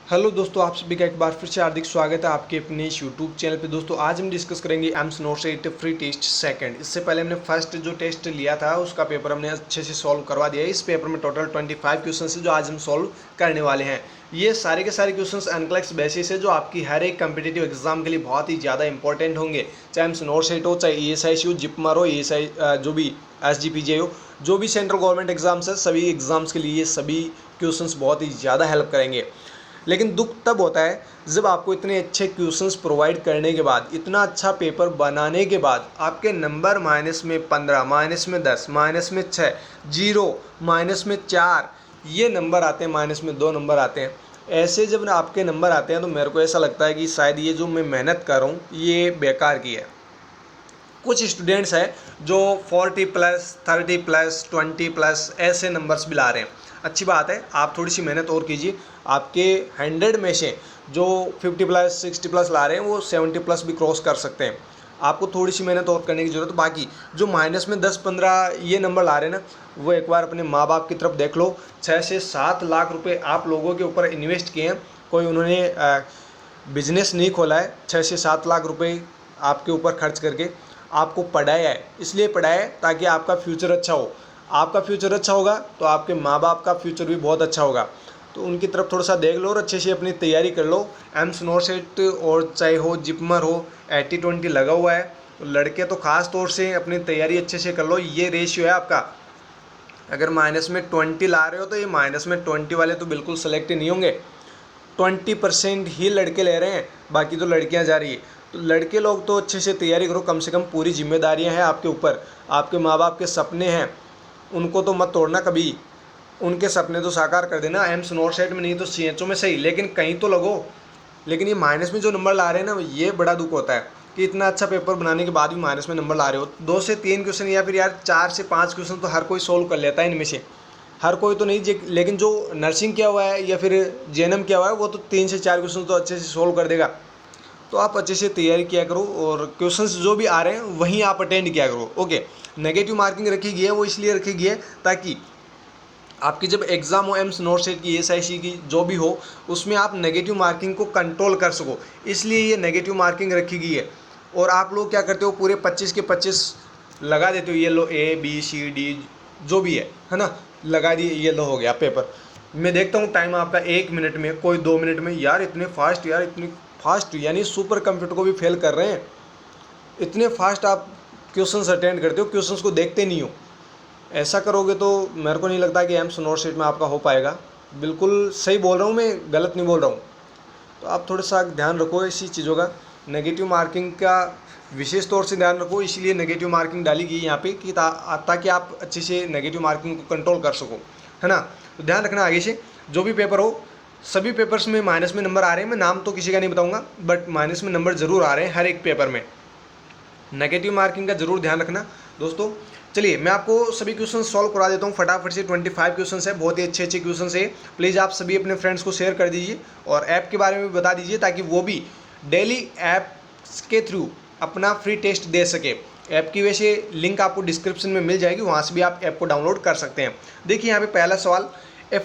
Hello दोस्तों, आप सभी का एक बार फिर से हार्दिक स्वागत है आपके अपने इस यूट्यूब चैनल पे। दोस्तों आज हम डिस्कस करेंगे AIIMS notes 8 free test second. इससे पहले हमने फर्स्ट जो टेस्ट लिया था उसका पेपर हमने अच्छे से सॉल्व करवा दिया है। इस पेपर में टोटल 25 क्वेश्चन है जो आज हम सॉल्व करने वाले हैं। ये सारे के सारे क्वेश्चन एनक्लेक्स बेसिस है जो आपकी हर एक कम्पिटेटिव एग्जाम के लिए बहुत ही ज़्यादा इंपॉर्टेंट होंगे। चाहे एम्स नोट्स 8 हो, चाहे ESIC हो, जिपमर हो, ESI जो भी SGPJ हो, जो भी सेंट्रल गवर्नमेंट एग्जाम्स है, सभी एग्जाम्स के लिए ये सभी क्वेश्चंस बहुत ही ज़्यादा हेल्प करेंगे। लेकिन दुख तब होता है जब आपको इतने अच्छे क्वेश्चंस प्रोवाइड करने के बाद, इतना अच्छा पेपर बनाने के बाद आपके नंबर माइनस में 15, माइनस में 10, माइनस में 6, 0, माइनस में 4 ये नंबर आते हैं, माइनस में 2 नंबर आते हैं। ऐसे जब आपके नंबर आते हैं तो मेरे को ऐसा लगता है कि शायद ये जो मैं मेहनत कर रहा हूँ ये बेकार की है। कुछ स्टूडेंट्स हैं जो 40 प्लस, 30 प्लस, 20 प्लस ऐसे नंबर्स भी ला रहे हैं। अच्छी बात है, आप थोड़ी सी मेहनत और कीजिए। आपके 100 में से जो 50 प्लस, 60 प्लस ला रहे हैं वो 70 प्लस भी क्रॉस कर सकते हैं। आपको थोड़ी सी मेहनत और करने की ज़रूरत है। बाकी जो माइनस में 10-15 ये नंबर ला रहे हैं ना, वो एक बार अपने माँ बाप की तरफ देख लो। 6 से 7 लाख रुपए आप लोगों के ऊपर इन्वेस्ट किए हैं। कोई उन्होंने बिजनेस नहीं खोला है। 6 से 7 लाख रुपए आपके ऊपर खर्च करके आपको पढ़ाया है। इसलिए पढ़ाया है ताकि आपका फ्यूचर अच्छा हो। आपका फ्यूचर अच्छा होगा तो आपके माँ बाप का फ्यूचर भी बहुत अच्छा होगा। तो उनकी तरफ थोड़ा सा देख लो और अच्छे से अपनी तैयारी कर लो। एम्स नोट्स 8 और चाहे हो जिपमर हो, 80-20 लगा हुआ है। तो लड़के तो खास तौर से अपनी तैयारी अच्छे से कर लो। ये रेशियो है आपका। अगर माइनस में 20 ला रहे हो तो ये माइनस में 20 वाले तो बिल्कुल सेलेक्ट ही नहीं होंगे। 20% ही लड़के ले रहे हैं, बाकी तो लड़कियां जा रही है। तो लड़के लोग तो अच्छे से तैयारी करो। कम से कम पूरी जिम्मेदारियां हैं आपके ऊपर। आपके माँ बाप के सपने हैं, उनको तो मत तोड़ना कभी। उनके सपने तो साकार कर देना। एम्स नोट्स 8 में नहीं तो CHO में सही, लेकिन कहीं तो लगो। लेकिन ये माइनस में जो नंबर ला रहे हैं ना, ये बड़ा दुख होता है कि इतना अच्छा पेपर बनाने के बाद भी माइनस में नंबर ला रहे हो। 2 से 3 क्वेश्चन या फिर यार 4 से 5 क्वेश्चन तो हर कोई सोल्व कर लेता है इनमें से। हर कोई तो नहीं, लेकिन जो नर्सिंग किया हुआ है या फिर JNM किया हुआ है वो तो 3 से 4 क्वेश्चन तो अच्छे से सोल्व कर देगा। तो आप अच्छे से तैयारी किया करो और क्वेश्चंस जो भी आ रहे हैं वहीं आप अटेंड किया करो। ओके, नेगेटिव मार्किंग रखी गई है, वो इसलिए रखी गई है ताकि आपकी जब एग्ज़ाम हो एम्स नोट्स 8 की, SIC की जो भी हो, उसमें आप नेगेटिव मार्किंग को कंट्रोल कर सको। इसलिए ये नेगेटिव मार्किंग रखी गई है। और आप लोग क्या करते हो, पूरे 25 के 25 लगा देते हो। ये लो ABCD जो भी है ना, लगा दिए, ये लो हो गया पेपर। मैं देखता हूँ टाइम आपका 1 मिनट में, कोई 2 मिनट में। यार इतने फास्ट, यार इतनी फास्ट, यानी सुपर कंप्यूटर को भी फेल कर रहे हैं। इतने फास्ट आप क्वेश्चंस अटेंड करते हो, क्वेश्चंस को देखते नहीं हो। ऐसा करोगे तो मेरे को नहीं लगता कि एम्स नोट्स 8 में आपका हो पाएगा। बिल्कुल सही बोल रहा हूँ मैं, गलत नहीं बोल रहा हूँ। तो आप थोड़ा सा ध्यान रखो इसी चीज़ों का। नेगेटिव मार्किंग का विशेष तौर से ध्यान रखो। इसलिए नेगेटिव मार्किंग डाली गई यहाँ पे कि ताकि आप अच्छे से नेगेटिव मार्किंग को कंट्रोल कर सको, है ना। तो ध्यान रखना आगे से जो भी पेपर हो, सभी पेपर्स में माइनस में नंबर आ रहे हैं। मैं नाम तो किसी का नहीं बताऊंगा, बट माइनस में नंबर ज़रूर आ रहे हैं हर एक पेपर में। नेगेटिव मार्किंग का जरूर ध्यान रखना दोस्तों। चलिए मैं आपको सभी क्वेश्चन सॉल्व करा देता हूँ फटाफट से। 25 क्वेश्चन है, बहुत ही अच्छे अच्छे क्वेश्चन है। प्लीज़ आप सभी अपने फ्रेंड्स को शेयर कर दीजिए और ऐप के बारे में भी बता दीजिए ताकि वो भी डेली ऐप के थ्रू अपना फ्री टेस्ट दे सके। ऐप की वैसे लिंक आपको डिस्क्रिप्शन में मिल जाएगी, वहाँ से भी आप ऐप को डाउनलोड कर सकते हैं। देखिए यहाँ पे पहला सवाल, ए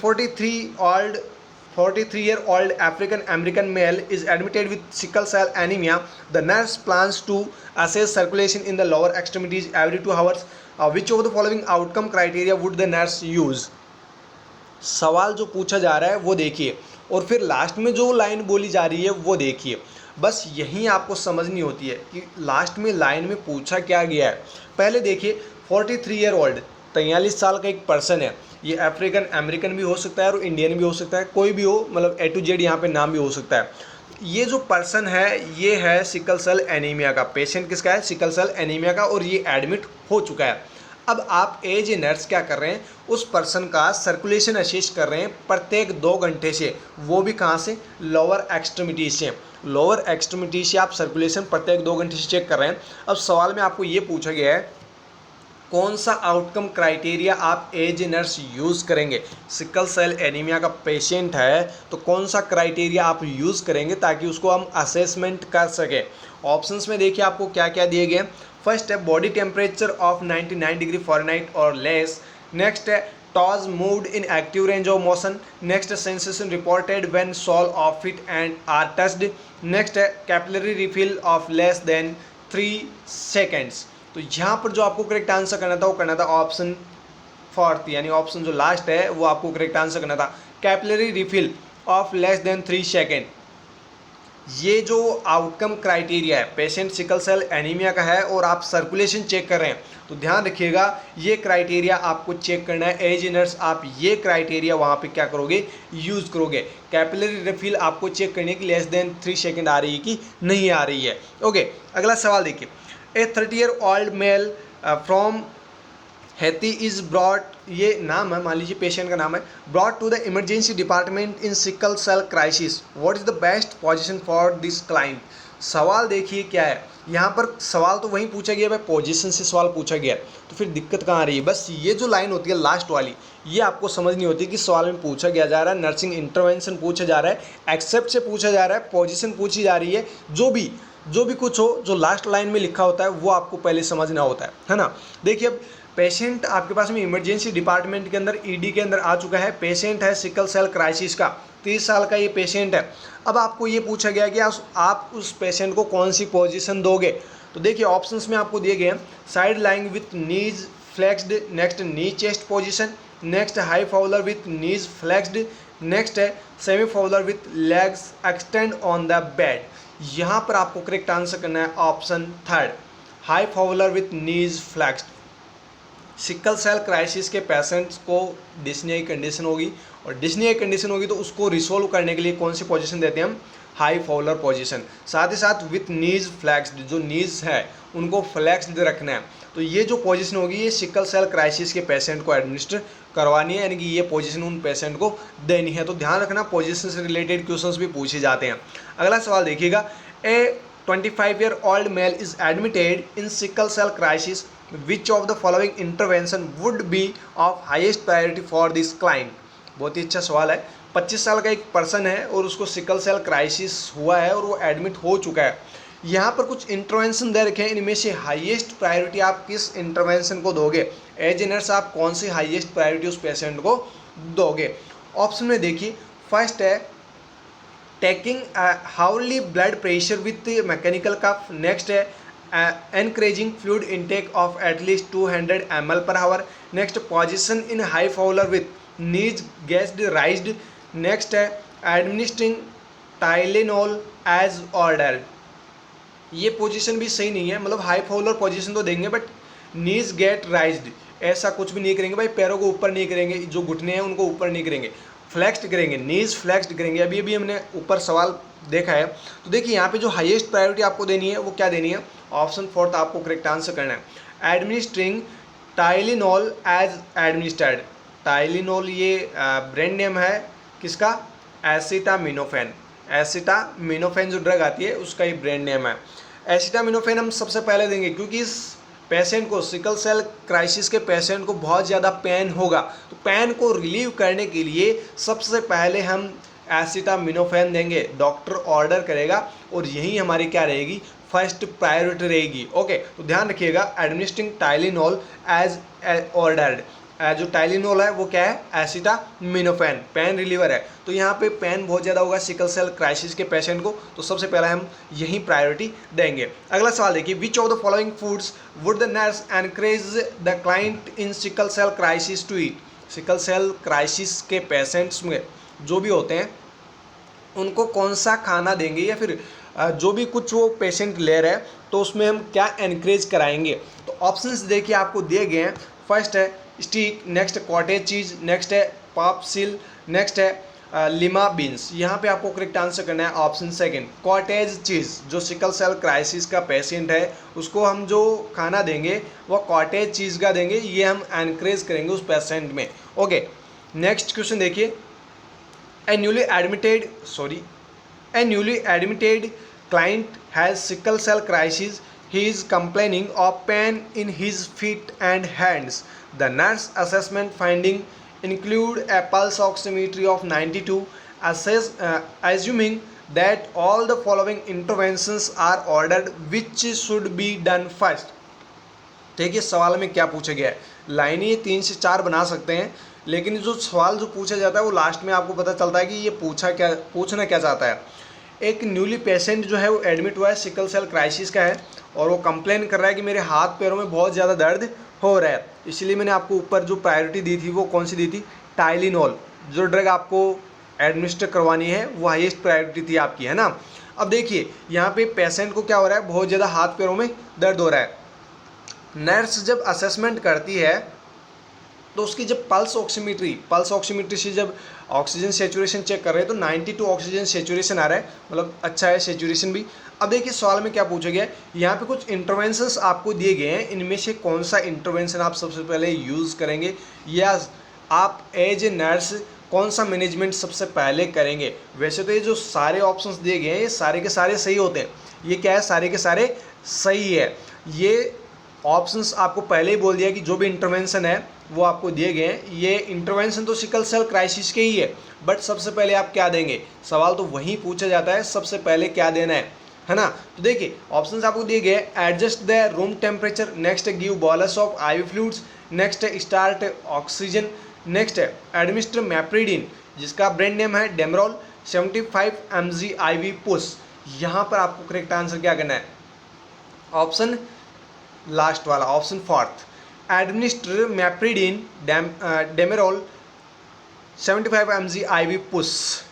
43-year-old African American male is admitted with sickle cell anemia. The nurse plans to assess circulation in the lower extremities every 2 hours. Which of the following outcome criteria would the nurse use? सवाल जो पूछा जा रहा है वो देखिए और फिर लास्ट में जो लाइन बोली जा रही है वो देखिए। बस यही आपको समझनी होती है कि लास्ट में लाइन में पूछा क्या गया है। पहले देखिए, 43-year-old 43 साल का एक पर्सन है। ये अफ्रीकन अमेरिकन भी हो सकता है और इंडियन भी हो सकता है, कोई भी हो, मतलब A to Z यहाँ पे नाम भी हो सकता है। ये जो पर्सन है ये है सिकल सेल एनीमिया का पेशेंट। किसका है? सिकल सेल एनीमिया का। और ये एडमिट हो चुका है। अब आप एज ए नर्स क्या कर रहे हैं, उस पर्सन का सर्कुलेशन असेस कर रहे हैं प्रत्येक 2 घंटे से। वो भी कहाँ से? लोअर एक्सट्रीमिटी से। लोअर एक्सट्रीमिटी से आप सर्कुलेशन प्रत्येक 2 घंटे से चेक कर रहे हैं। अब सवाल में आपको ये पूछा गया है कौन सा आउटकम क्राइटेरिया आप एज ए नर्स यूज़ करेंगे। सिकल सेल एनीमिया का पेशेंट है तो कौन सा क्राइटेरिया आप यूज़ करेंगे ताकि उसको हम असेसमेंट कर सकें। ऑप्शंस में देखिए आपको क्या क्या दिए गए। फर्स्ट है body temperature of 99 degree Fahrenheit और लेस। नेक्स्ट है toes moved in active range of motion. Next, sensation reported when sole of feet and are touched. Next, capillary refill of less than 3 seconds. तो यहाँ पर जो आपको correct answer करना था वो करना था ऑप्शन फोर्थ, यानी ऑप्शन जो लास्ट है वो आपको करेक्ट आंसर करना था, capillary refill of less than 3 second. ये जो आउटकम क्राइटेरिया है पेशेंट सिकल सेल एनीमिया का है और आप सर्कुलेशन चेक कर रहे हैं, तो ध्यान रखिएगा ये क्राइटेरिया आपको चेक करना है। एज नर्स आप ये क्राइटेरिया वहाँ पे क्या करोगे, यूज़ करोगे। कैपिलरी रिफिल आपको चेक करने की लेस देन 3 सेकेंड आ रही है कि नहीं आ रही है। ओके, अगला सवाल देखिए। A 30-year-old male from Haiti is brought, ये नाम है, मान लीजिए पेशेंट का नाम है, brought to the emergency department in sickle cell crisis, what is the best position for this client. सवाल देखिए क्या है, यहाँ पर सवाल तो वहीं पूछा गया भाई, पोजीशन से सवाल पूछा गया, तो फिर दिक्कत कहाँ आ रही है। बस ये जो लाइन होती है लास्ट वाली, ये आपको समझनी होती है कि सवाल में पूछा गया जा रहा है, नर्सिंग इंटरवेंशन पूछा जा रहा है, एक्सेप्ट से पूछा जा रहा है, पोजीशन पूछी जा रही है, जो भी कुछ हो, जो लास्ट लाइन में लिखा होता है वो आपको पहले समझना होता है ना। देखिए अब पेशेंट आपके पास में इमरजेंसी डिपार्टमेंट के अंदर ईडी के अंदर आ चुका है, पेशेंट है सिकल सेल क्राइसिस का, 30 साल का ये पेशेंट है। अब आपको ये पूछा गया कि आप उस पेशेंट को कौन सी पोजीशन दोगे, तो देखिए ऑप्शंस में आपको दिए गए हैं, side lying with knees flexed, next knee chest position, next high Fowler with knees flexed, next है semi Fowler with legs extend on the bed. यहाँ पर आपको करेक्ट आंसर करना है option third, high Fowler with knees flexed. Sickle cell crisis के patients को dyspnoea condition होगी, और डिस्नियाई कंडीशन होगी तो उसको रिसोल्व करने के लिए कौन सी पोजीशन देते हैं हम, हाई फाउलर पोजीशन। साथ ही साथ विथ नीज फ्लैक्स्ड, जो नीज है उनको फ्लैक्स्ड रखना है, तो ये जो पोजीशन होगी ये सिकल सेल क्राइसिस के पेशेंट को एडमिनिस्टर करवानी है, यानी कि ये पोजीशन उन पेशेंट को देनी है। तो ध्यान रखना पोजीशन से रिलेटेड क्वेश्चंस भी पूछे जाते हैं। अगला सवाल देखिएगा, ए 25-year-old male is admitted in sickle cell crisis, which of the following intervention would be of highest priority for this client। बहुत ही अच्छा सवाल है। 25 साल का एक पर्सन है और उसको सिकल सेल क्राइसिस हुआ है और वो एडमिट हो चुका है। यहाँ पर कुछ इंटरवेंशन दे रखे हैं, इनमें से हाईएस्ट प्रायोरिटी आप किस इंटरवेंशन को दोगे, एज नर्स आप कौन सी हाईएस्ट प्रायोरिटी उस पेशेंट को दोगे। ऑप्शन में देखिए, फर्स्ट है taking hourly blood pressure with mechanical cuff, next है encouraging fluid intake of at least 200 ml per hour, next position in high fowler with knees gassed raised, next है administering Tylenol as ordered। ये position भी सही नहीं है, मतलब high फॉलोर position तो देंगे बट नीज गेट राइज्ड ऐसा कुछ भी नहीं करेंगे भाई, पैरों को ऊपर नहीं करेंगे, जो घुटने हैं उनको ऊपर नहीं करेंगे, फ्लेक्स्ड करेंगे, नीज फ्लेक्स्ड करेंगे। अभी हमने ऊपर सवाल देखा है, तो देखिए यहाँ पे जो हाईएस्ट प्रायोरिटी आपको देनी है वो क्या देनी है, ऑप्शन फोर्थ आपको करेक्ट आंसर करना है, administering Tylenol as administered. Tylenol ये ब्रांड नेम है किसका, एसिटामिनोफेन। एसिटामिनोफेन जो ड्रग आती है उसका ये ब्रांड नेम है। एसिटामिनोफेन हम सबसे पहले देंगे क्योंकि इस पेशेंट को, सिकल सेल क्राइसिस के पेशेंट को बहुत ज़्यादा पेन होगा, तो पेन को रिलीव करने के लिए सबसे पहले हम एसिटामिनोफेन देंगे, डॉक्टर ऑर्डर करेगा और यही हमारी क्या रहेगी, फर्स्ट प्रायोरिटी रहेगी। ओके, तो ध्यान रखिएगा, एडमिनिस्ट्रिंग टाइलिनॉल एज ऑर्डर्ड। जो टाइलिनॉल है वो क्या है, एसिटामिनोफेन, पेन रिलीवर है। तो यहाँ पे पेन बहुत ज़्यादा होगा सिकल सेल क्राइसिस के पेशेंट को, तो सबसे पहले हम यही प्रायोरिटी देंगे। अगला सवाल देखिए, which of the following foods would the nurse encourage the client in sickle cell crisis to eat. Sickle cell crisis के पेशेंट्स में जो भी होते हैं उनको कौन सा खाना देंगे, या फिर जो भी कुछ वो पेशेंट ले रहे हैं तो उसमें हम क्या एनकरेज कराएंगे। तो ऑप्शंस देखिए आपको दिए गए हैं, फर्स्ट है स्टीक, नेक्स्ट कॉटेज चीज़, नेक्स्ट है पॉप सील, नेक्स्ट है लिमा बीन्स। यहाँ पे आपको करेक्ट आंसर करना है ऑप्शन सेकंड, कॉटेज चीज़। जो सिकल सेल क्राइसिस का पेशेंट है उसको हम जो खाना देंगे वो कॉटेज चीज़ का देंगे, ये हम एनकरेज करेंगे उस पेशेंट में। ओके, नेक्स्ट क्वेश्चन देखिए, A newly admitted client has sickle cell crisis. He is complaining of pain in his feet and hands. The nurse assessment finding include a pulse oximetry of 92, assuming that all the following interventions are ordered, which should be done first। देखिए सवाल में क्या पूछा गया है, लाइनें 3 से 4 बना सकते हैं, लेकिन जो सवाल जो पूछा जाता है वो लास्ट में आपको पता चलता है कि ये पूछना क्या चाहता है। एक न्यूली पेशेंट जो है वो एडमिट हुआ है, सिकल सेल क्राइसिस का है, और वो कंप्लेन कर रहा है कि मेरे हाथ पैरों में बहुत ज़्यादा दर्द हो रहा है। इसलिए मैंने आपको ऊपर जो प्रायोरिटी दी थी वो कौन सी दी थी, टाइलिनॉल जो ड्रग आपको एडमिनिस्टर करवानी है वो हाईएस्ट प्रायोरिटी थी आपकी, है ना। अब देखिए यहाँ पे पेशेंट को क्या हो रहा है, बहुत ज़्यादा हाथ पैरों में दर्द हो रहा है। नर्स जब असेसमेंट करती है तो उसकी जब पल्स ऑक्सीमीट्री से जब ऑक्सीजन सेचुरेशन चेक कर रहे हैं तो 92 ऑक्सीजन सेचुरेशन आ रहा है, मतलब अच्छा है सेचुरेशन भी। अब देखिए सवाल में क्या पूछा गया है, यहाँ पे कुछ इंटरवेंशंस आपको दिए गए हैं, इनमें से कौन सा इंटरवेंशन आप सबसे पहले यूज़ करेंगे, या आप एज ए नर्स कौन सा मैनेजमेंट सबसे पहले करेंगे। वैसे तो ये जो सारे ऑप्शंस दिए गए हैं ये सारे के सारे सही होते हैं, ये क्या है, सारे के सारे सही है। ये ऑप्शंस आपको पहले ही बोल दिया कि जो भी इंटरवेंशन है वो आपको दिए गए हैं, ये इंटरवेंशन तो सिकल सेल क्राइसिस के ही है, बट सबसे पहले आप क्या देंगे, सवाल तो वही पूछा जाता है सबसे पहले क्या देना है ना। तो देखिए ऑप्शंस आपको दिए गए, adjust the room temperature, next give bolus of IV fluids, next start oxygen, next administer meperidine जिसका ब्रांड नेम है डेमरोल 75 mg IV पुश। यहाँ पर आपको करेक्ट आंसर क्या करना है, ऑप्शन लास्ट वाला, option fourth, administer meperidine Demerol 75 mg IV push.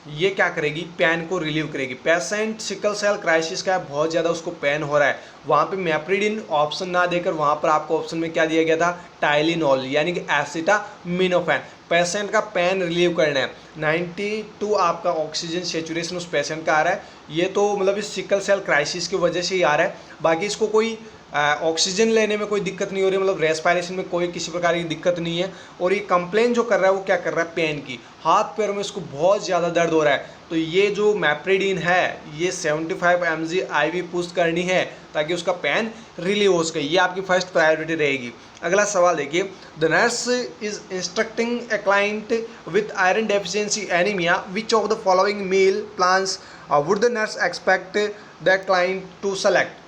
ये क्या करेगी, पेन को रिलीव करेगी। पेशेंट सिकल सेल क्राइसिस का है, बहुत ज़्यादा उसको पेन हो रहा है, वहाँ पे मैप्रिडिन ऑप्शन ना देकर वहाँ पर आपको ऑप्शन में क्या दिया गया था, टाइलिनॉल यानी कि एसिटामिनोफेन। पेशेंट का पेन रिलीव करना है। 92 आपका ऑक्सीजन सेचुरेशन उस पेशेंट का आ रहा है, ये तो मतलब इस सिकल सेल क्राइसिस की वजह से ही आ रहा है, बाकी इसको कोई ऑक्सीजन लेने में कोई दिक्कत नहीं हो रही, मतलब रेस्पिरेशन में कोई किसी प्रकार की दिक्कत नहीं है। और ये कंप्लेन जो कर रहा है वो क्या कर रहा है, पेन की, हाथ पैरों में इसको बहुत ज़्यादा दर्द हो रहा है। तो ये जो मैप्रिडिन है ये 75 mg IV पुश करनी है ताकि उसका पेन रिलीव हो सके, ये आपकी फर्स्ट प्रायोरिटी रहेगी। अगला सवाल देखिए, the nurse is instructing a client with iron deficiency anaemia, which of the following meal plans would the nurse expect the client to select.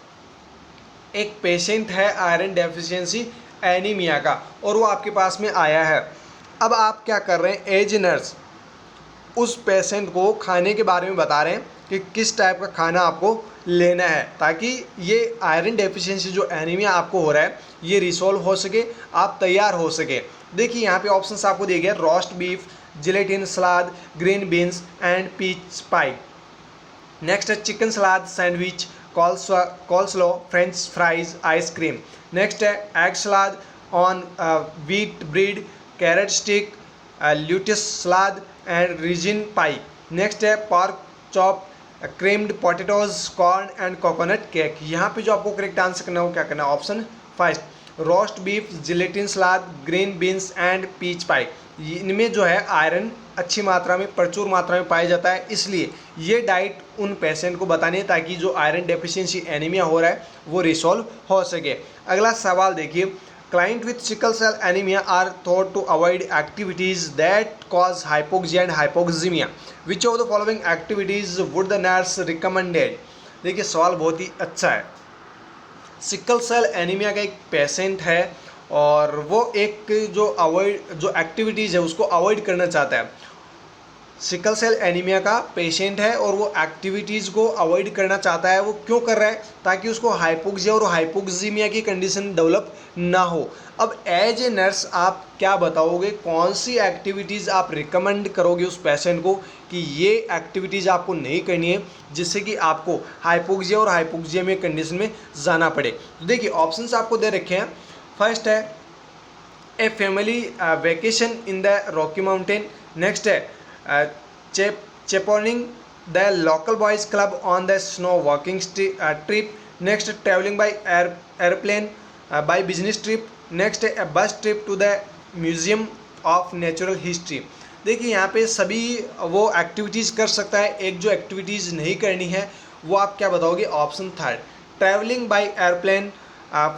एक पेशेंट है आयरन डेफिशिएंसी एनीमिया का और वो आपके पास में आया है। अब आप क्या कर रहे हैं, एज नर्स उस पेशेंट को खाने के बारे में बता रहे हैं कि किस टाइप का खाना आपको लेना है ताकि ये आयरन डेफिशिएंसी जो एनीमिया आपको हो रहा है ये रिसॉल्व हो सके, आप तैयार हो सके। देखिए यहाँ पे ऑप्शंस आपको दिए गए, roast beef, gelatin salad, green beans and peach pie. Next है chicken salad, sandwich, coleslaw, French fries, ice cream. Next है egg salad on wheat bread, carrot stick, lettuce salad and raisin pie. Next है pork chop, creamed potatoes, corn and coconut cake. यहाँ पे जो आपको correct answer करना है वो क्या करना है, option first, roast beef, gelatin salad, green beans and peach pie. इनमें जो है आयरन अच्छी मात्रा में, प्रचुर मात्रा में पाया जाता है, इसलिए ये डाइट उन पेशेंट को बतानी है ताकि जो आयरन डेफिशिएंसी एनीमिया हो रहा है वो रिसॉल्व हो सके। अगला सवाल देखिए, client with sickle cell anaemia are thought to avoid activities that cause hypoxia and hypoxaemia, which of the following activities would the nurse recommended. देखिए सवाल बहुत ही अच्छा है। सिकल सेल एनीमिया का एक पेशेंट है और वो एक जो एक्टिविटीज़ है उसको अवॉइड करना चाहता है। सिकल सेल एनीमिया का पेशेंट है और वो एक्टिविटीज़ को अवॉइड करना चाहता है। वो क्यों कर रहा है, ताकि उसको हाइपोक्सिया और हाइपोक्सीमिया की कंडीशन डेवलप ना हो। अब एज ए नर्स आप क्या बताओगे, कौन सी एक्टिविटीज़ आप रिकमेंड करोगे उस पेशेंट को कि ये एक्टिविटीज़ आपको नहीं करनी है जिससे कि आपको हाइपोक्सिया और हाइपोक्सीमिया कंडीशन में जाना पड़े। तो देखिए ऑप्शंस आपको दे रखे हैं। फर्स्ट है a family vacation in the Rocky mountain. Next है chaperoning the local boys club on the snow walking trip. Next, traveling by airplane by business trip. Next, a bus trip to the museum of natural history. देखिए यहाँ पे सभी वो activities कर सकता है, एक जो एक्टिविटीज़ नहीं करनी है वो आप क्या बताओगे, option third, travelling by airplane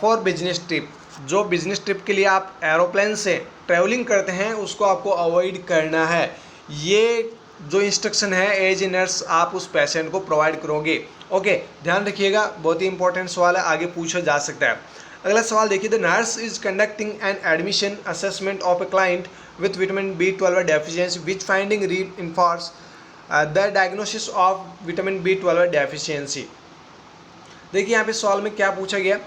for business trip. जो बिजनेस ट्रिप के लिए आप एरोप्लेन से ट्रैवलिंग करते हैं उसको आपको अवॉइड करना है। ये जो इंस्ट्रक्शन है एज ए नर्स आप उस पेशेंट को प्रोवाइड करोगे। ओके, ध्यान रखिएगा, बहुत ही इंपॉर्टेंट सवाल है, आगे पूछा जा सकता है। अगला सवाल देखिए, the nurse is conducting an admission assessment of a client with vitamin B12 deficiency, which finding reinforce the diagnosis of vitamin B12 deficiency। देखिए यहाँ पे सवाल में क्या पूछा गया,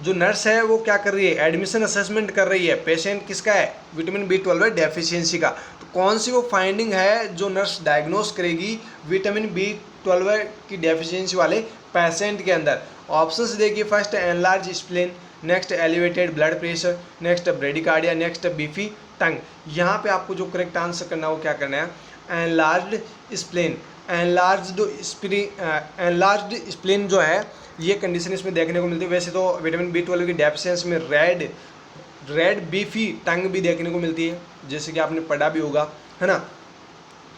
जो नर्स है वो क्या कर रही है, एडमिशन असेसमेंट कर रही है, पेशेंट किसका है, विटामिन B12 डेफिशिएंसी का। तो कौन सी वो फाइंडिंग है जो नर्स डायग्नोस करेगी विटामिन B12 की डेफिशिएंसी वाले पेशेंट के अंदर। ऑप्शंस देखिए, first enlarge spleen, next elevated blood pressure, next bradycardia, next beefy tongue. यहाँ पे आपको जो करेक्ट आंसर करना है वो क्या करना है, एनलार्ज्ड स्प्लीन। एनलार्ज्ड स्प्लीन जो है ये कंडीशन इसमें देखने को मिलती है। वैसे तो विटामिन B12 की डेफिशिएंसी में रेड बीफी टंग भी देखने को मिलती है, जैसे कि आपने पढ़ा भी होगा, है ना।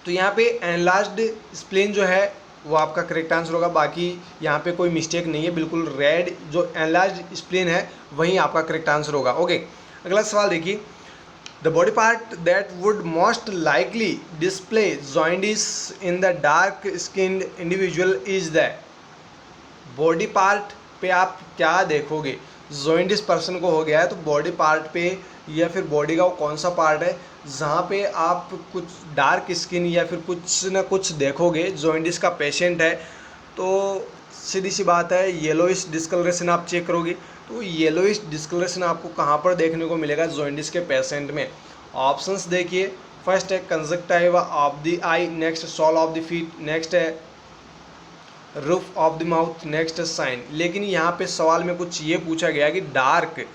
तो यहाँ पे एनलार्ज्ड स्प्लीन जो है वो आपका करेक्ट आंसर होगा। बाकी यहाँ पे कोई मिस्टेक नहीं है, बिल्कुल रेड जो एनलार्ज्ड स्प्लीन है वही आपका करेक्ट आंसर होगा। ओके, अगला सवाल देखिए, the body part that would most likely display jaundice in the dark skinned individual is the. Body part पे आप क्या देखोगे, जॉइंडिस पर्सन को हो गया है तो बॉडी पार्ट पे या फिर बॉडी का वो कौन सा पार्ट है जहाँ पे आप कुछ डार्क स्किन या फिर कुछ ना कुछ देखोगे। जॉइंडिस का पेशेंट है तो सीधी सी बात है येलोइश डिस्कलरेशन आप चेक करोगे, तो येलोइश डिस्कलरेशन आपको कहाँ पर देखने को मिलेगा, जॉइंडिस के पेशेंट में। ऑप्शंस देखिए, फर्स्ट है conjunctiva of the eye, next sole of the feet, next है roof of the mouth, next sign. लेकिन यहाँ पे सवाल में कुछ ये पूछा गया कि dark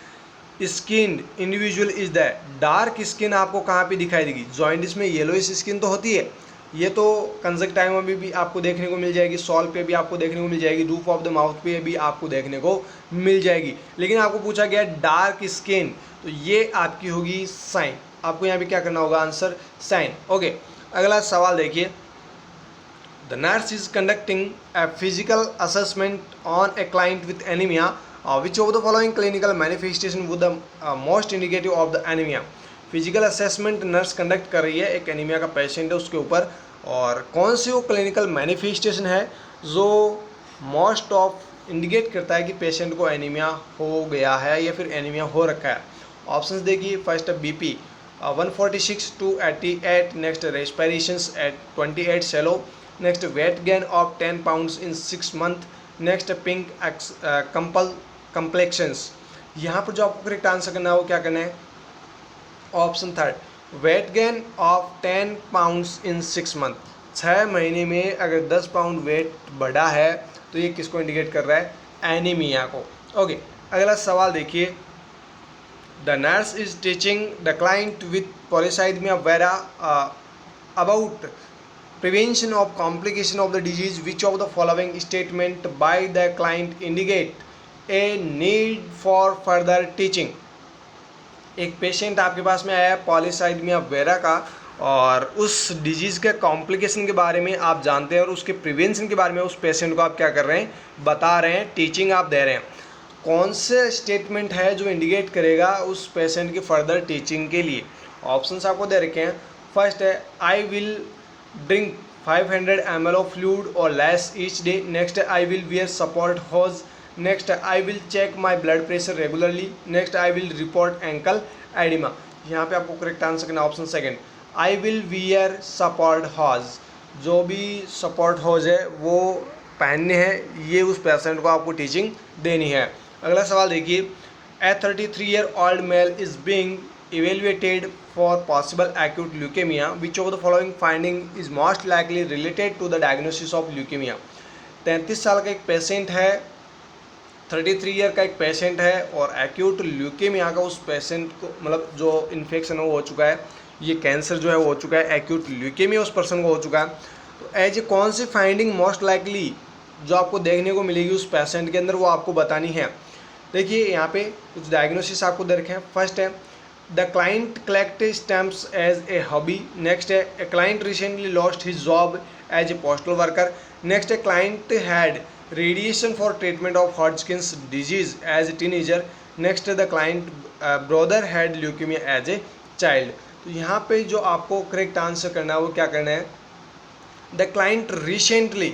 skin individual is the. Dark skin आपको कहाँ पे दिखाई देगी, जॉइंडिस में येलोइश स्किन तो होती है, ये तो कंजक्टिवा में भी आपको देखने को मिल जाएगी, सॉल पे भी आपको देखने को मिल जाएगी, रूफ ऑफ द माउथ पे भी आपको देखने को मिल जाएगी। लेकिन आपको पूछा गया डार्क स्किन, तो ये आपकी होगी साइन। आपको यहाँ पे क्या करना होगा, आंसर साइन। ओके, अगला सवाल देखिए, the nurse is conducting a physical assessment on a client with anemia. Which of the following clinical manifestation would the most indicative of the anemia? Physical assessment nurse conduct कर रही है, एक anaemia का patient है उसके ऊपर, और कौन सी वो क्लिनिकल मैनिफेस्टेशन है जो मोस्ट ऑफ इंडिकेट करता है कि पेशेंट को एनीमिया हो गया है या फिर एनीमिया हो रखा है। ऑप्शंस देखिए, first BP 146 to 88, next respirations at 28 shallow, next weight gain of 10 pounds in 6 months, next pink complexions. यहाँ पर जो आपको करेक्ट आंसर करना है वो क्या करना है, option third, wait gain of 10 pounds in 6 months। 6 महीने में अगर 10 पाउंड वेट बढ़ा है तो ये किसको इंडिकेट कर रहा है, एनीमिया को। ओके, अगला सवाल देखिए, the nurse is teaching the client with polycythaemia vera about prevention of complication of the disease. Which of the following statement by the client indicate a need for further teaching? एक patient आपके पास में आया है polycythaemia vera का, और उस disease के कॉम्प्लिकेशन के बारे में आप जानते हैं और उसके प्रिवेंशन के बारे में उस पेशेंट को आप क्या कर रहे हैं, बता रहे हैं, टीचिंग आप दे रहे हैं। कौन से स्टेटमेंट है जो इंडिकेट करेगा उस पेशेंट की फर्दर टीचिंग के लिए? ऑप्शंस आपको दे रखे हैं। फर्स्ट है, I will drink 500 ml of fluid or less each day. Next, I will wear support hose. Next, I will check my blood pressure regularly. Next, I will report ankle edema. यहाँ पे आपको correct answer करना option second, I will wear support hose। जो भी support होज है वो पहनने हैं, ये उस पेशेंट को आपको टीचिंग देनी है। अगला सवाल देखिए, a 33-year-old male is being evaluated for possible acute leukemia. Which of the following finding is most likely related to the diagnosis of leukemia? 33 साल का एक पेशेंट है, 33 ईयर का एक पेशेंट है, और एक्यूट ल्यूकेमिया का उस पेशेंट को, मतलब जो इन्फेक्शन हो चुका है, ये कैंसर जो है वो हो चुका है, एक्यूट ल्यूकेमिया उस पर्सन को हो चुका है। तो एज ए कौन सी फाइंडिंग मोस्ट लाइकली जो आपको देखने को मिलेगी उस पेशेंट के अंदर, वो आपको बतानी है। देखिए यहाँ पे कुछ डायग्नोसिस आपको दे रखे हैं। फर्स्ट है, the client collect stamps as a hobby. Next है, a client recently lost his job as a postal worker. Next है, client had radiation for treatment of Hodgkin's disease as a teenager. Next है, the client brother had leukaemia as a child. तो यहाँ पे जो आपको correct answer करना है वो क्या करना है, the client recently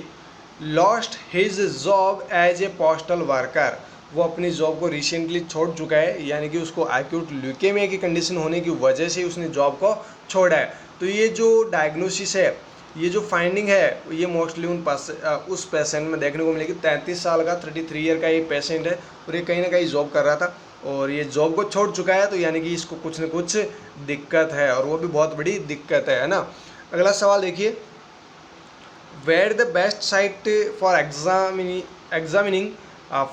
lost his job as a postal worker. वो अपनी जॉब को रिसेंटली छोड़ चुका है, यानी कि उसको एक्यूट ल्यूकेमिया की कंडीशन होने की वजह से उसने जॉब को छोड़ा है। तो ये जो डायग्नोसिस है, ये जो फाइंडिंग है, ये मोस्टली उस पेशेंट में देखने को मिलेगी। 33 साल का 33 ईयर का ये पेशेंट है और ये कहीं ना कहीं जॉब कर रहा था और ये जॉब को छोड़ चुका है, तो यानी कि इसको कुछ न कुछ दिक्कत है और वो भी बहुत बड़ी दिक्कत है ना। अगला सवाल देखिए, where the best site for examining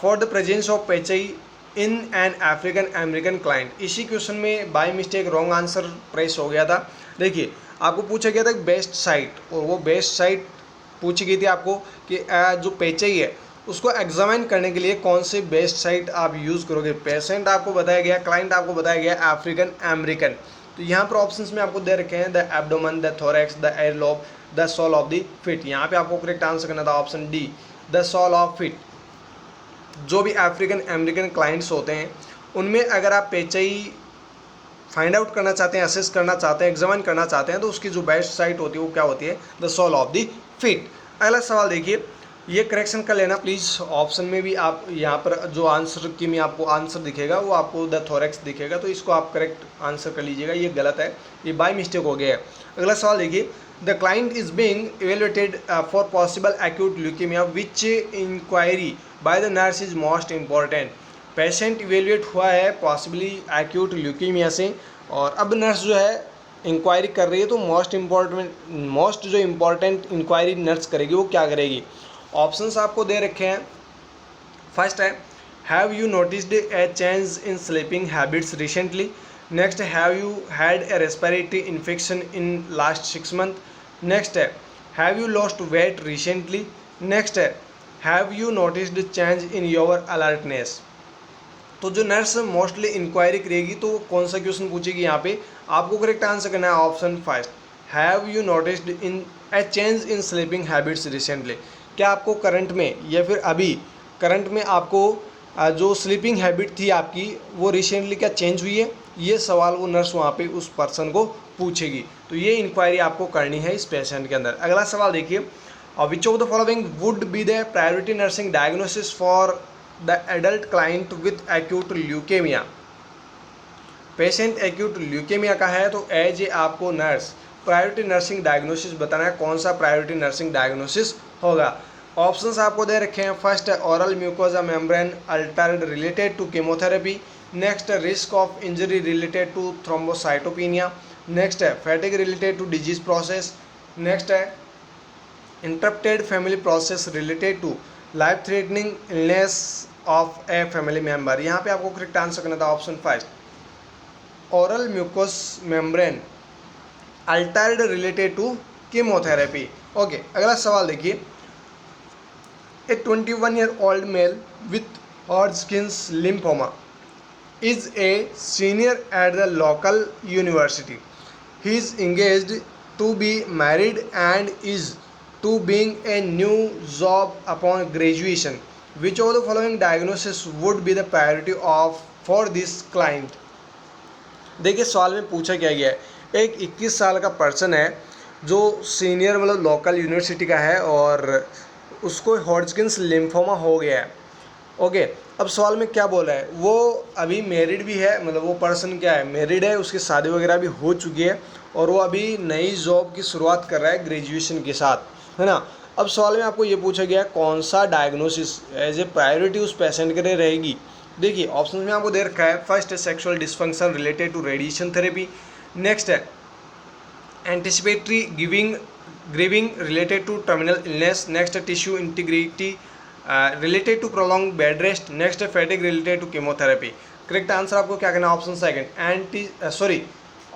for the presence of petechiae in an African American client. इसी क्वेश्चन में by mistake wrong answer press हो गया था। देखिए, आपको पूछा गया था बेस्ट साइट, और वो बेस्ट साइट पूछी गई थी आपको कि जो पेचाई है उसको एग्जामिन करने के लिए कौन सी बेस्ट साइट आप यूज़ करोगे। पेशेंट आपको बताया गया, क्लाइंट आपको बताया गया अफ्रीकन अमेरिकन। तो यहाँ पर ऑप्शंस में आपको दे रखे हैं the abdomen, the thorax, the ear lobe, the sole of the feet. यहाँ पे आपको करेक्ट आंसर करना था option D, the sole of feet. जो भी अफ्रीकन अमेरिकन क्लाइंट्स होते हैं उनमें अगर आप पेचाई फाइंड आउट करना चाहते हैं, असेस करना चाहते हैं, एग्जामिन करना चाहते हैं, तो उसकी जो बेस्ट साइट होती है वो क्या होती है, the sole of the feet. अगला सवाल देखिए, ये करेक्शन कर लेना प्लीज़। ऑप्शन में भी आप यहाँ पर जो आंसर की में आपको आंसर दिखेगा वो आपको द थोरैक्स दिखेगा, तो इसको आप करेक्ट आंसर कर लीजिएगा, ये गलत है, ये बाय मिस्टेक हो गया है। अगला सवाल देखिए, the client is being evaluated for possible acute leukaemia which inquiry by the nurse is most important. Patient evaluate हुआ है पॉसिबली एक्यूट ल्यूकेमिया से, और अब नर्स जो है इंक्वायरी कर रही है, तो मोस्ट जो इम्पॉर्टेंट इंक्वायरी नर्स करेगी वो क्या करेगी। ऑप्शंस आपको दे रखे हैं। फर्स्ट है, have you noticed a change in sleeping habits recently. Next, have you had a respiratory infection in last 6 month. Next है, have you lost weight recently. Next है, have you noticed change in your alertness. तो जो nurse mostly inquiry करेगी तो कौन सा question पूछेगी, यहाँ पे आपको करेक्ट आंसर करना है option first, have you noticed in A change in sleeping habits recently. क्या आपको करंट में या फिर अभी करंट में आपको जो स्लीपिंग हैबिट थी आपकी वो रिसेंटली क्या चेंज हुई है, ये सवाल वो नर्स वहाँ पे उस पर्सन को पूछेगी। तो ये इंक्वायरी आपको करनी है इस पेशेंट के अंदर। अगला सवाल देखिए, which of the following would be the priority nursing diagnosis for the adult client with acute leukaemia. Patient acute leukaemia का है, तो एज ए आपको नर्स प्रायोरिटी नर्सिंग डायग्नोसिस बताना है, कौन सा प्रायोरिटी नर्सिंग डायग्नोसिस होगा। ऑप्शंस आपको दे रखे हैं। फर्स्ट है oral mucosa membrane altered related to chemotherapy. Next, risk of injury related to thrombocytopenia. Next है fatigue related to disease process. Next है interrupted family process related to life threatening illness of a family member. यहाँ पे आपको correct answer करना था option first, oral mucous membrane altered related to chemotherapy. Okay, अगला सवाल देखिए, ए 21-year-old male with Hodgkin's lymphoma is a senior at the local university. He is engaged to be married and is to being a new job upon graduation. Which of the following diagnosis would be the priority of for this client? देखिए, सवाल में पूछा क्या गया है, एक 21 साल का पर्सन है जो सीनियर मतलब लोकल यूनिवर्सिटी का है और उसको हॉडकिंस लिम्फोमा हो गया है। ओके, अब सवाल में क्या बोला है, वो अभी मैरिड भी है, मतलब वो पर्सन क्या है, मैरिड है, उसकी शादी वगैरह भी हो चुकी है और वो अभी नई जॉब की शुरुआत कर रहा है ग्रेजुएशन के साथ, है ना। अब सवाल में आपको ये पूछा गया कौन सा डायग्नोसिस एज ए प्रायोरिटी उस पेशेंट के लिए रहेगी। देखिए, ऑप्शन में आपको दे रखा है। फर्स्ट है sexual dysfunction related to radiation therapy. Next है anticipatory grieving related to terminal illness. Next है tissue integrity related to prolong bed rest. Next है fatigue related to chemotherapy. Correct answer आपको क्या करना है, ऑप्शन सेकंड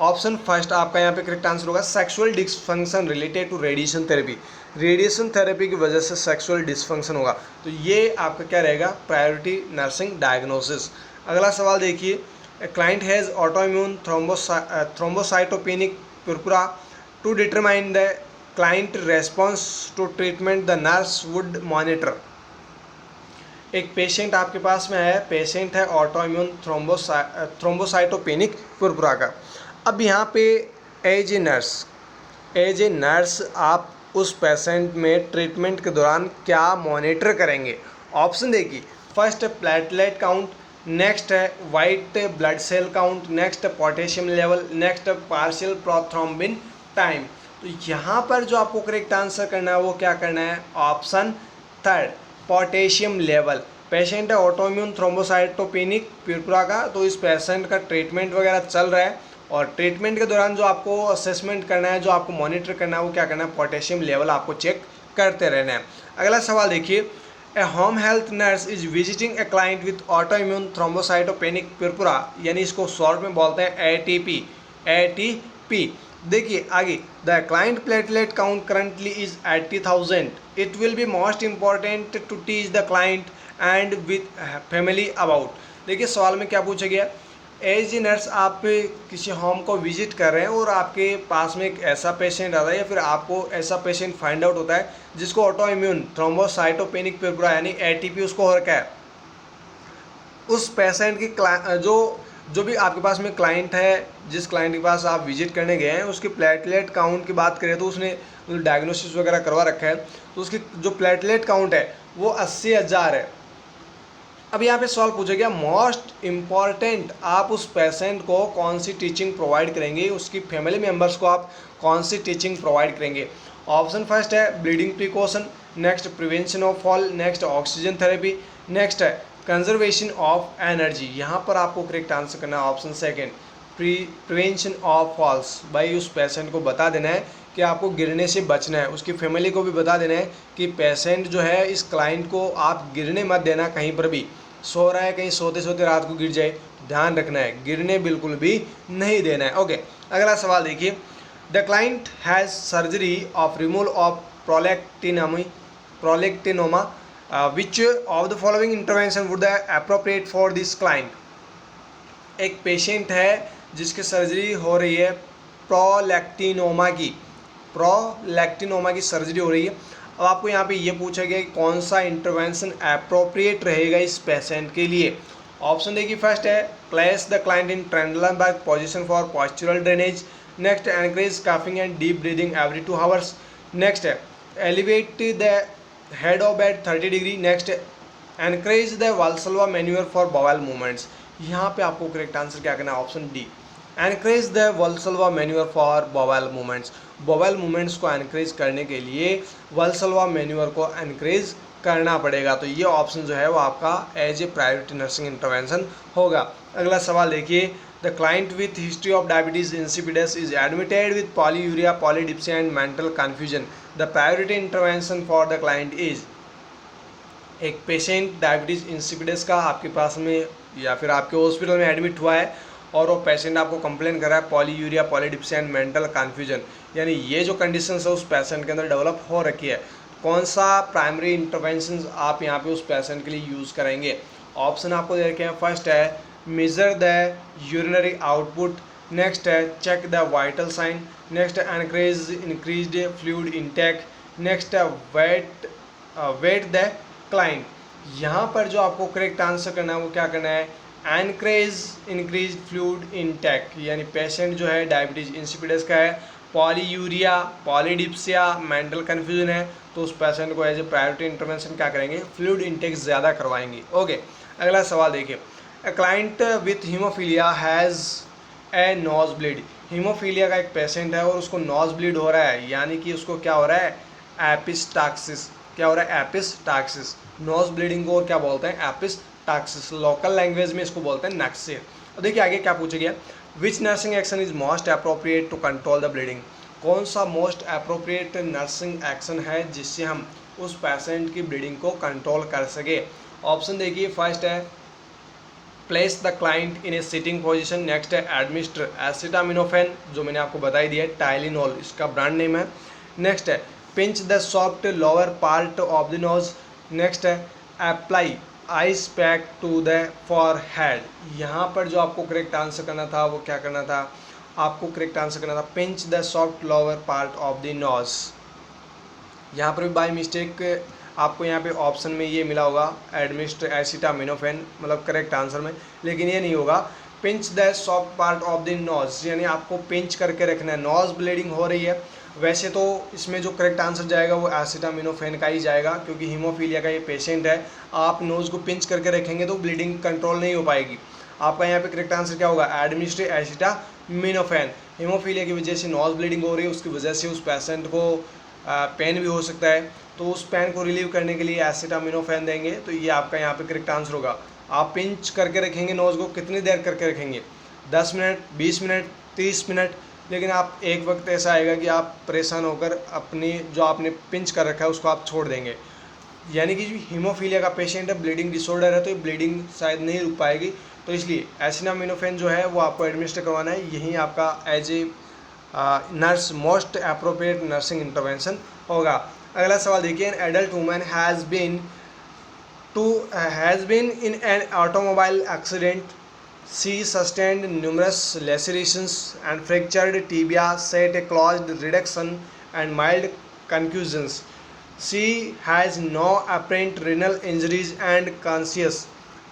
ऑप्शन फर्स्ट आपका यहाँ पे करेक्ट आंसर होगा, sexual dysfunction related to radiation therapy. Radiation therapy की वजह से सेक्सुअल डिसफंक्शन होगा, तो ये आपका क्या रहेगा, प्रायोरिटी नर्सिंग डायग्नोसिस। अगला सवाल देखिए, client has autoimmune thrombocytopenic purpura. To determine the client response to treatment the nurse would monitor. एक पेशेंट आपके पास में है, पेशेंट है ऑटोइम्यून थ्रोम्बोसाइटोपेनिक पुरपुरा का। अब यहाँ पे एज ए नर्स आप उस पेशेंट में ट्रीटमेंट के दौरान क्या मॉनिटर करेंगे। ऑप्शन देखिए, फर्स्ट प्लेटलेट काउंट, नेक्स्ट है white blood cell count, next potassium level, next partial prothrombin time. तो यहाँ पर जो आपको करेक्ट आंसर करना है वो क्या करना है, option third potassium level. Patient है ऑटोइम्यून थ्रोम्बोसाइटोपेनिक पिरपुरा का, तो इस पेशेंट का ट्रीटमेंट वगैरह चल रहा है और ट्रीटमेंट के दौरान जो आपको असेसमेंट करना है, जो आपको मॉनिटर करना है वो क्या करना है, पोटेशियम लेवल आपको चेक करते रहना है। अगला सवाल देखिए, a home health nurse is visiting a client with autoimmune thrombocytopenic purpura, यानी इसको शॉर्ट में बोलते हैं एटीपी। एटीपी देखिए आगे, the client platelet count currently is 80,000। It will be most important to teach the client and with family about. देखिए सवाल में क्या पूछा गया, एज ए नर्स आप किसी होम को विजिट कर रहे हैं और आपके पास में एक ऐसा पेशेंट आता है या फिर आपको ऐसा पेशेंट फाइंड आउट होता है जिसको ऑटो इम्यून थ्रोम्बोसाइटोपेनिक पिरपुरा यानी एटीपी उसको हो रखा है। उस पेशेंट की जो भी आपके पास में क्लाइंट है, जिस क्लाइंट के पास आप विजिट करने गए हैं, उसकी प्लेटलेट काउंट की बात करें तो उसने डायग्नोसिस वगैरह करवा रखा है, तो उसकी जो प्लेटलेट काउंट है वो 80,000 है। अब यहाँ पे सवाल पूछा गया, मोस्ट इम्पॉर्टेंट आप उस पेशेंट को कौन सी टीचिंग प्रोवाइड करेंगे, उसकी फैमिली मेम्बर्स को आप कौन सी टीचिंग प्रोवाइड करेंगे। ऑप्शन फर्स्ट है bleeding precaution, next prevention of fall, next oxygen therapy, next है कंजर्वेशन ऑफ एनर्जी। यहाँ पर आपको करेक्ट आंसर करना है option second prevention of falls. भाई उस पेशेंट को बता देना है कि आपको गिरने से बचना है, उसकी फैमिली को भी बता देना है कि पेशेंट जो है इस क्लाइंट को आप गिरने मत देना, कहीं पर भी सो रहा है कहीं सोते सोते रात को गिर जाए, ध्यान रखना है, गिरने बिल्कुल भी नहीं देना है। ओके अगला सवाल देखिए, the client has surgery of removal of prolactinoma which of the following intervention would the appropriate for this client. एक पेशेंट है जिसकी सर्जरी हो रही है प्रोलेक्टिनोमा की सर्जरी हो रही है। अब आपको यहाँ पे ये पूछा गया कि कौन सा इंटरवेंशन अप्रोप्रिएट रहेगा इस पेशेंट के लिए। ऑप्शन देखिए, फर्स्ट है place the client in Trendelenburg position for postural drainage, next encourage coughing and deep breathing every 2 hours, next है elevate the head of bed 30 degree, next encourage the Valsalva manoeuvre for bowel movements. यहाँ पे आपको correct answer क्या करना है, option D encourage the Valsalva manoeuvre for bowel movements. Bowel movements को encourage करने के लिए वाल्सल्वा मैन्यूअर को एनकरेज करना पड़ेगा। तो ये ऑप्शन जो है वो आपका as a priority nursing intervention होगा। अगला सवाल देखिए, the client with history of diabetes insipidus is admitted with polyuria polydipsia and mental confusion, the priority intervention for the client is. एक पेशेंट डायबिटीज इंसिपिडस का आपके पास में या फिर आपके हॉस्पिटल में एडमिट हुआ है और वो पेशेंट आपको कंप्लेन कर रहा है polyuria polydipsia and mental confusion, यानी ये जो कंडीशन है उस पेशेंट के अंदर डेवलप हो रखी है। कौन सा प्राइमरी इंटरवेंशन आप यहाँ पे उस पेशेंट के लिए यूज़ करेंगे। ऑप्शन आपको दे रखे हैं, फर्स्ट है measure the urinary output, next है check the vital sign, next है इंक्रीज्ड फ्लूइड इंटेक, नेक्स्ट है वेट द क्लाइंट। यहाँ पर जो आपको करेक्ट आंसर करना है वो क्या करना है, इंक्रीज फ्लूइड इंटेक, यानी पेशेंट जो है डायबिटीज इंसिपिडस का है, पॉलीयूरिया पॉलीडिप्सिया मेंटल कन्फ्यूजन है, तो उस पेशेंट को एज ए प्रायोरिटी इंटरवेंशन क्या करेंगे, फ्लूइड इंटेक ज़्यादा करवाएंगे। ओके अगला सवाल देखिए, a client with haemophilia has a nose bleed. Haemophilia का एक पेशेंट है और उसको नोज ब्लीड हो रहा है, यानी कि उसको क्या हो रहा है, एपिस्टाक्सिस। क्या हो रहा है, एपिस्टाक्सिस। नोज ब्लीडिंग को और क्या बोलते हैं, एपिस्टाक्सिस। लोकल लैंग्वेज में इसको बोलते हैं नक्से। और देखिए आगे क्या पूछा गया, which nursing action is most appropriate to control the bleeding. कौन सा मोस्ट अप्रोप्रिएट नर्सिंग एक्शन है जिससे हम उस पेशेंट की ब्लीडिंग को कंट्रोल कर सके। ऑप्शन देखिए, फर्स्ट है place the client in a sitting position, next है एडमिनिस्टर एसिटामिनोफेन, जो मैंने आपको बताई दिया है, टाइलिनोल इसका ब्रांड नेम है, नेक्स्ट है pinch the soft lower part of the nose, next है apply ice pack to the forehead. यहाँ पर जो आपको करेक्ट आंसर करना था वो क्या करना था, आपको करेक्ट आंसर करना था pinch the soft lower part of the knows. यहाँ पर भी बाय मिस्टेक आपको यहाँ पे ऑप्शन में ये मिला होगा एडमिनिस्टर एसिटामिनोफेन, मतलब करेक्ट आंसर में, लेकिन ये नहीं होगा। Pinch the soft part of the knows, यानी आपको पिंच करके रखना है। नोज ब्लीडिंग हो रही है वैसे तो इसमें जो करेक्ट आंसर जाएगा वो एसिटामिनोफेन का ही जाएगा, क्योंकि हीमोफीलिया का ये पेशेंट है। आप नोज़ को पिंच करके रखेंगे तो ब्लीडिंग कंट्रोल नहीं हो पाएगी। आपका यहाँ पे करेक्ट आंसर क्या होगा, एडमिनिस्ट्रेट एसिटामिनोफेन। हीमोफीलिया की वजह से नोज ब्लीडिंग हो रही है, उसकी वजह से उस पेशेंट को पेन भी हो सकता है, तो उस पेन को रिलीव करने के लिए एसिटामिनोफेन देंगे। तो ये आपका यहाँ पे करेक्ट आंसर होगा। आप पिंच करके रखेंगे नोज़ को, कितनी देर करके रखेंगे, 10 मिनट, 20 मिनट, 30 मिनट। लेकिन आप एक वक्त ऐसा आएगा कि आप परेशान होकर अपनी जो आपने पिंच कर रखा है उसको आप छोड़ देंगे। यानी कि जो हीमोफीलिया का पेशेंट है, ब्लीडिंग डिसऑर्डर है, तो ये ब्लीडिंग शायद नहीं रुक पाएगी। तो इसलिए एसिटामिनोफेन जो है वो आपको एडमिनिस्टर करवाना है। यही आपका as a nurse most appropriate nursing intervention होगा। अगला सवाल देखिए, an adult woman has been in an automobile accident. She sustained numerous lacerations and fractured tibia, set a closed reduction and mild concussions. She has no apparent renal injuries and conscious.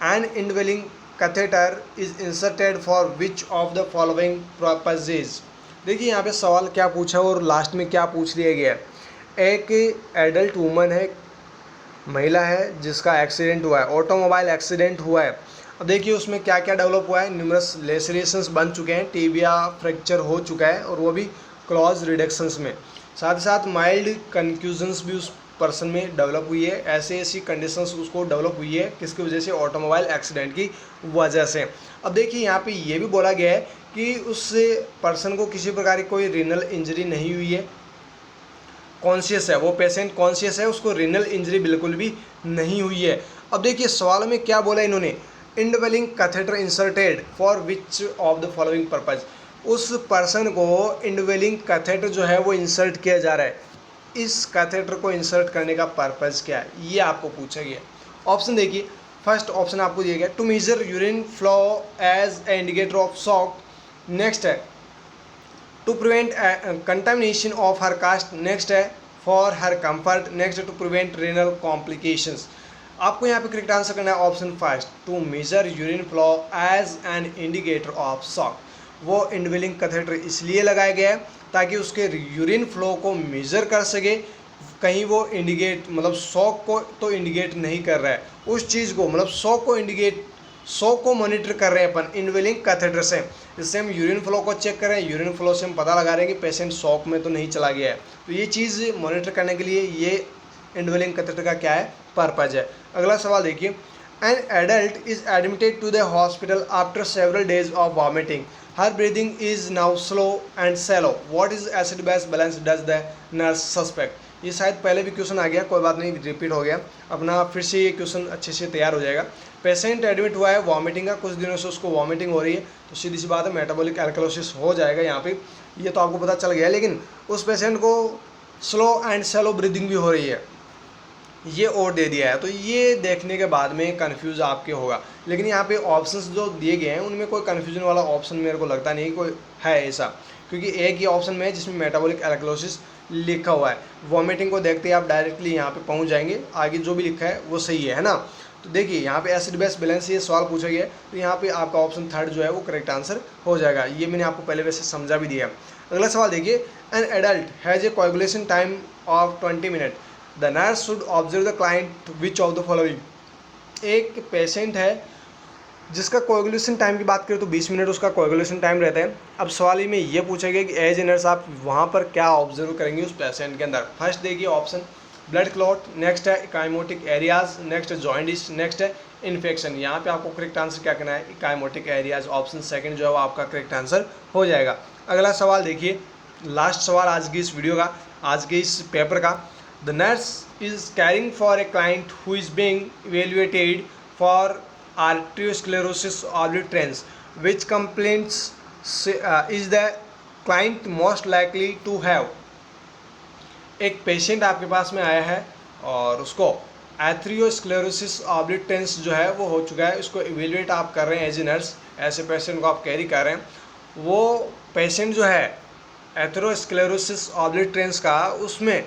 An indwelling catheter is inserted for which of the following purposes? देखिए यहाँ पे सवाल क्या पूछा और last में क्या पूछ लिया गया है। एक एडल्ट वुमन है, महिला है, जिसका एक्सीडेंट हुआ है, ऑटोमोबाइल एक्सीडेंट हुआ है। अब देखिए उसमें क्या क्या डेवलप हुआ है, न्यूमरस लेसरेशंस बन चुके हैं, टीबिया फ्रैक्चर हो चुका है और वो भी क्लॉज रिडक्शंस में। साथ ही साथ माइल्ड कंफ्यूजन्स भी उस पर्सन में डेवलप हुई है। ऐसी कंडीशंस उसको डेवलप हुई है, किसकी वजह से, ऑटोमोबाइल एक्सीडेंट की वजह से। अब देखिए यहाँ पे ये भी बोला गया है कि उस पर्सन को किसी प्रकार की कोई रीनल इंजरी नहीं हुई है, कॉन्शियस है, वो पेशेंट कॉन्शियस है, उसको रीनल इंजरी बिल्कुल भी नहीं हुई है। अब देखिए सवाल में क्या बोला इन्होंने, indwelling catheter inserted for which of the following purpose. उस पर्सन को इंडवेलिंग कैथेटर जो है वो इंसर्ट किया जा रहा है, इस कैथेटर को इंसर्ट करने का पर्पज क्या है, ये आपको पूछा गया। ऑप्शन देखिए, फर्स्ट ऑप्शन आपको दिया गया to measure urine flow as a indicator of shock. Next है to prevent contamination of her cast. Next है फॉर हर कंफर्ट। नेक्स्ट है टू प्रिवेंट रेनल कॉम्प्लिकेशंस। आपको यहाँ पे करेक्ट आंसर करना है option first, to measure urine flow as an indicator of shock. वो indwelling catheter इसलिए लगाया गया है ताकि उसके यूरिन फ्लो को मेजर कर सके। कहीं वो इंडिकेट मतलब शॉक को तो इंडिकेट नहीं कर रहा है, उस चीज़ को मतलब शॉक को मॉनिटर कर रहे हैं अपन इंडवेलिंग कैथेटर से। इससे हम यूरिन फ्लो को चेक कर रहे हैं, यूरिन फ्लो से हम पता लगा रहे हैं कि पेशेंट शॉक में तो नहीं चला गया है। तो ये चीज़ मॉनिटर करने के लिए ये इंडवेलिंग कैथेटर का क्या है, पर्पज है। अगला सवाल देखिए, an adult is admitted to the hospital after several days of vomiting, her breathing is now slow and shallow, what is acid base balance does the nurse suspect. ये शायद पहले भी क्वेश्चन आ गया, कोई बात नहीं, रिपीट हो गया, अपना फिर से ये क्वेश्चन अच्छे से तैयार हो जाएगा। पेशेंट एडमिट हुआ है वॉमिटिंग का, कुछ दिनों से उसको वॉमिटिंग हो रही है, तो सीधी सी बात है मेटाबॉलिक एल्कलोसिस हो जाएगा यहाँ पे, ये तो आपको पता चल गया। लेकिन उस पेशेंट को स्लो एंड सैलो ब्रीदिंग भी हो रही है, ये और दे दिया है, तो ये देखने के बाद में कन्फ्यूज आपके होगा। लेकिन यहाँ पे ऑप्शंस जो दिए गए हैं उनमें कोई कन्फ्यूजन वाला ऑप्शन मेरे को लगता नहीं कोई है ऐसा, क्योंकि एक ही ऑप्शन में है जिसमें मेटाबॉलिक एल्कलोसिस लिखा हुआ है। वॉमिटिंग को देखते ही आप डायरेक्टली यहाँ पे पहुँच जाएंगे, आगे जो भी लिखा है वो सही है ना। तो देखिए यहाँ पे एसिड बेस बैलेंस ये सवाल पूछा गया है, तो यहाँ पे आपका ऑप्शन थर्ड जो है वो करेक्ट आंसर हो जाएगा। ये मैंने आपको पहले वैसे समझा भी दिया। अगला सवाल देखिए, an adult has a coagulation time of 20 minute, the nurse should observe the client which of the following. एक पेशेंट है जिसका कोएगुलेशन टाइम की बात करें तो 20 मिनट उसका कोएगुलेशन टाइम रहता है। अब सवाल ही में ये पूछा गया कि एज ए नर्स आप वहाँ पर क्या ऑब्जर्व करेंगे उस पेशेंट के अंदर। फर्स्ट देखिए ऑप्शन ब्लड क्लॉट, नेक्स्ट है इकाइमोटिक एरियाज, नेक्स्ट है जॉइंटिस, नेक्स्ट है इन्फेक्शन। यहाँ पे आपको करेक्ट आंसर क्या करना है, इकाइमोटिक एरियाज, ऑप्शन सेकंड जो है वो आपका करेक्ट आंसर हो जाएगा। अगला सवाल देखिए, लास्ट सवाल आज की इस वीडियो का, आज के इस पेपर का। The nurse is carrying for a client who is being evaluated for arteriosclerosis obliterans, which complaints is the client most likely to have। एक पेशेंट आपके पास में आया है और उसको एथरियोस्क्लेरोसिस ऑब्लिटरेंस जो है वो हो चुका है, इसको इवेल्युएट आप कर रहे हैं एज ए नर्स, ऐसे पेशेंट को आप कैरी कर रहे हैं। वो पेशेंट जो है एथरियोस्क्लेरोसिस ऑब्लिटरेंस का, उसमें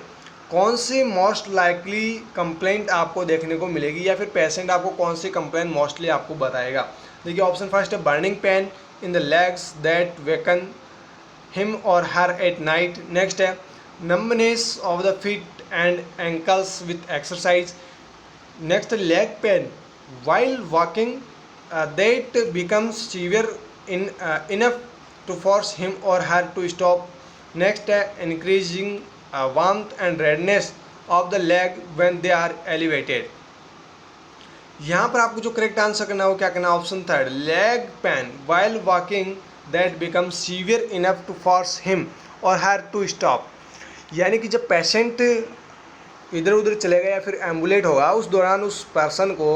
कौन सी मोस्ट लाइकली कंप्लेंट आपको देखने को मिलेगी, या फिर पेशेंट आपको कौन सी कंप्लेंट मोस्टली आपको बताएगा। देखिए ऑप्शन फर्स्ट है burning pain in the legs that woken him or her at night. Next है numbness of the feet and ankles with exercise. Next, leg pain while walking, that becomes severe enough to force him or her to stop. Next, increasing warmth and redness of the leg when they are elevated. यहाँ पर आपको जो correct answer करना है वो क्या करना है, option third, leg pain while walking that become severe enough to force him or her to stop. यानी कि जब पेशेंट इधर उधर चलेगा या फिर एम्बुलेट होगा उस दौरान उस पर्सन को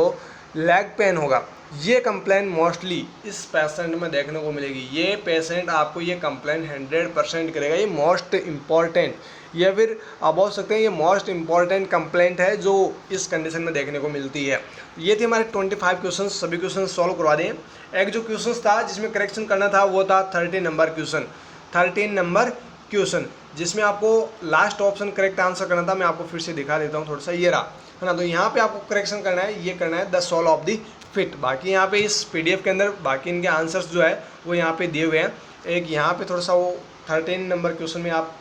लेग पेन होगा। ये कंप्लेन मोस्टली इस पेशेंट में देखने को मिलेगी। ये पेशेंट आपको ये कंप्लेन 100% करेगा। ये मोस्ट इम्पॉर्टेंट या फिर आप बोल सकते हैं ये मोस्ट इम्पॉर्टेंट कंप्लेंट है जो इस कंडीशन में देखने को मिलती है। ये थे हमारे 25 क्वेश्चन, सभी क्वेश्चन सॉल्व करवा दें। एक जो क्वेश्चन था जिसमें करेक्शन करना था वो था 13 नंबर क्वेश्चन, 13 नंबर क्वेश्चन जिसमें आपको लास्ट ऑप्शन करेक्ट आंसर करना था। मैं आपको फिर से दिखा देता हूँ थोड़ा सा, ये रहा है ना। तो यहाँ पे आपको करेक्शन करना है, ये करना है the sole of the feet. बाकी यहाँ पे इस PDF के अंदर बाकी इनके आंसर्स जो है वो यहाँ पे दिए हुए हैं। एक यहाँ पे थोड़ा सा वो 13 नंबर क्वेश्चन में आप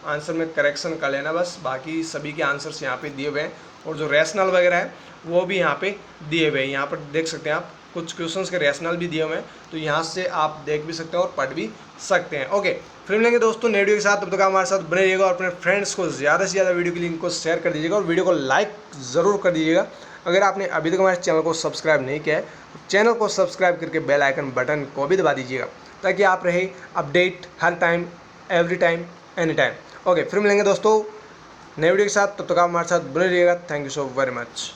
आंसर में करेक्शन कर लेना बस, बाकी सभी के आंसर्स यहाँ पे दिए हुए हैं और जो रैशनल वगैरह है वो भी यहाँ पे दिए हुए हैं। यहाँ पर देख सकते हैं आप कुछ क्वेश्चंस के रैशनल भी दिए हुए हैं, तो यहाँ से आप देख भी सकते हैं और पढ़ भी सकते हैं। ओके, फिर मिलेंगे दोस्तों नए वीडियो के साथ। तब तक हमारे साथ बने रहिएगा और अपने फ्रेंड्स को ज़्यादा से ज़्यादा वीडियो की लिंक को शेयर कर दीजिएगा और वीडियो को लाइक ज़रूर कर दीजिएगा। अगर आपने अभी तक हमारे चैनल को सब्सक्राइब नहीं किया है तो चैनल को सब्सक्राइब करके बेल आइकन बटन को भी दबा दीजिएगा ताकि आप रहे अपडेट हर time, every time, any time. Okay, फिर मिलेंगे दोस्तों नए वीडियो के साथ। तब तक आप हमारे साथ बने रहिएगा। Thank you so very much.